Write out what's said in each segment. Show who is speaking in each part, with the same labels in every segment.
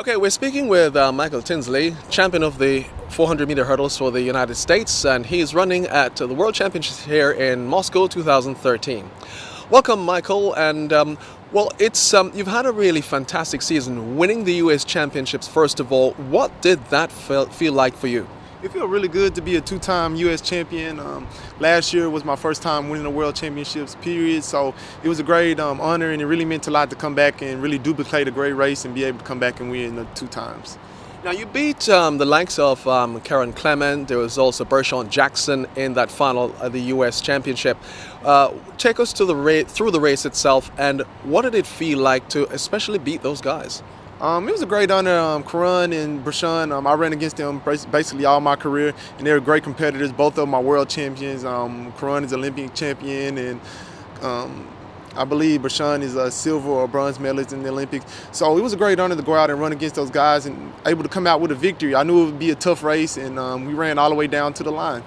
Speaker 1: Okay, we're speaking with Michael Tinsley, champion of the 400-meter hurdles for the United States, and he's running at the World Championships here in Moscow 2013. Welcome, Michael, and it's you've had a really fantastic season, winning the U.S. Championships. First of all, what did that feel like for you?
Speaker 2: It feels really good to be a two-time U.S. champion. Last year was my first time winning the World Championships, period. So it was a great honor, and it really meant a lot to come back and really duplicate a great race and be able to come back and win two times.
Speaker 1: Now, you beat the likes of Karen Clement. There was also Bershon Jackson in that final at the U.S. Championship. Take us to through the race itself, and what did it feel like to especially beat those guys?
Speaker 2: It was a great honor. Karen and Bershon, I ran against them basically all my career, and they were great competitors. Both of them are world champions. Karen is Olympic champion, and I believe Bershon is a silver or bronze medalist in the Olympics. So it was a great honor to go out and run against those guys and able to come out with a victory. I knew it would be a tough race, and we ran all the way down to the line.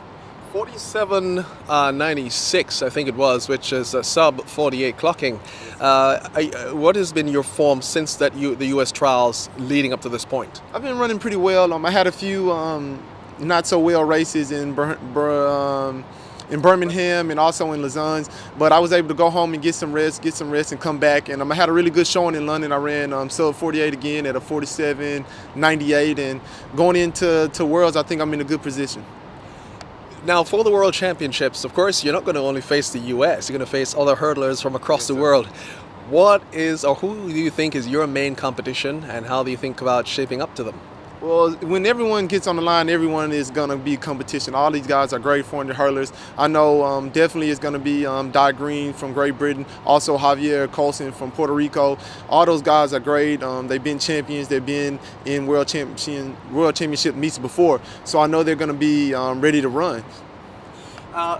Speaker 1: 47.96, I think it was, which is a sub 48 clocking. What has been your form since the U.S. trials leading up to this point?
Speaker 2: I've been running pretty well. I had a few not so well races in Birmingham and also in Lausanne, but I was able to go home and get some rest and come back. And I had a really good showing in London. I ran sub 48 again at a 47.98, and going into Worlds, I think I'm in a good position.
Speaker 1: Now, for the World Championships, of course, you're not going to only face the U.S., you're going to face other hurdlers from across the world. What is, or who do you think is your main competition, and how do you think about shaping up to them?
Speaker 2: Well, when everyone gets on the line, everyone is going to be competition. All these guys are great 400 hurdlers. I know definitely it's going to be Di Green from Great Britain, also Javier Colson from Puerto Rico. All those guys are great. They've been champions. They've been in World Championship meets before. So I know they're going to be ready to run.
Speaker 1: I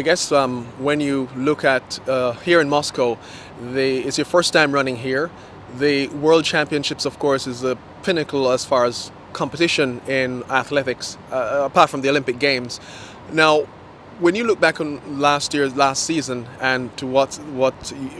Speaker 1: guess when you look at here in Moscow, it's your first time running here. The World Championships, of course, is the pinnacle as far as competition in athletics, apart from the Olympic Games. Now, when you look back on last season, and to what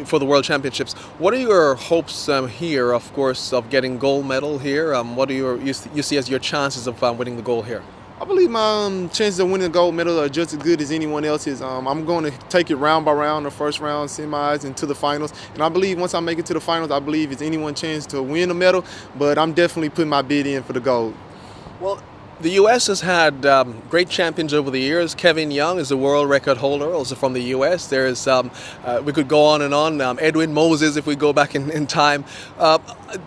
Speaker 1: for the World Championships, what are your hopes here? Of course, of getting gold medal here. What do you see as your chances of winning the gold here?
Speaker 2: I believe my chances of winning the gold medal are just as good as anyone else's. I'm going to take it round by round, the first round, semis, and to the finals. And I believe once I make it to the finals, I believe it's anyone's chance to win a medal. But I'm definitely putting my bid in for the gold.
Speaker 1: Well, the U.S. has had great champions over the years. Kevin Young is a world record holder, also from the U.S. There's, we could go on and on. Edwin Moses, if we go back in time.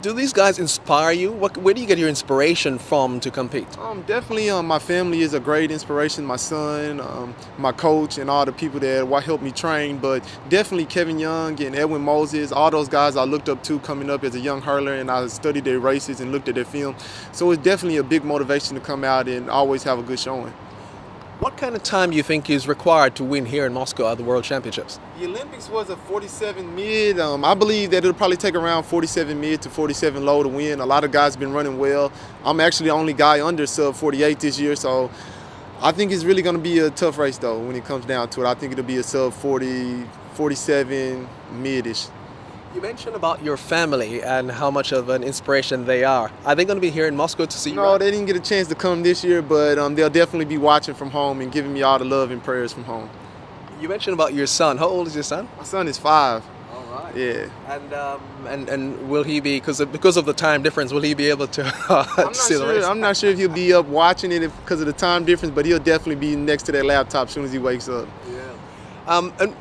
Speaker 1: Do these guys inspire you? Where do you get your inspiration from to compete?
Speaker 2: Definitely, my family is a great inspiration. My son, my coach, and all the people that helped me train. But definitely Kevin Young and Edwin Moses, all those guys I looked up to coming up as a young hurler, and I studied their races and looked at their film. So it's definitely a big motivation to come out and always have a good showing.
Speaker 1: What kind of time do you think is required to win here in Moscow at the World Championships?
Speaker 2: The Olympics was a 47 mid. I believe that it'll probably take around 47 mid to 47 low to win. A lot of guys have been running well. I'm actually the only guy under sub 48 this year, so I think it's really going to be a tough race though when it comes down to it. I think it'll be a sub 40, 47 mid-ish.
Speaker 1: You mentioned about your family and how much of an inspiration they are. Are they going to be here in Moscow to see you?
Speaker 2: No, they didn't get a chance to come this year, but they'll definitely be watching from home and giving me all the love and prayers from home.
Speaker 1: You mentioned about your son. How old is your son?
Speaker 2: My son is 5.
Speaker 1: All right.
Speaker 2: Yeah.
Speaker 1: And will he be, because of the time difference, will he be able to see the race?
Speaker 2: I'm not sure if he'll be up watching it because of the time difference, but he'll definitely be next to that laptop as soon as he wakes up.
Speaker 1: Yeah. And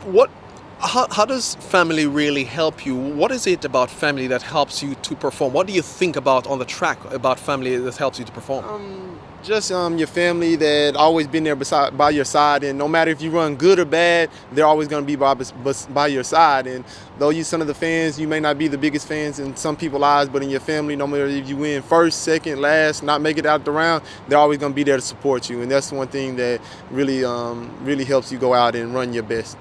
Speaker 1: how does family really help you? What is it about family that helps you to perform? What do you think about on the track about family that helps you to perform?
Speaker 2: Just your family that always been there by your side, and no matter if you run good or bad, they're always going to be by your side. And though you some of the fans, you may not be the biggest fans in some people's eyes, but in your family, no matter if you win first, second, last, not make it out the round, they're always going to be there to support you. And that's one thing that really helps you go out and run your best.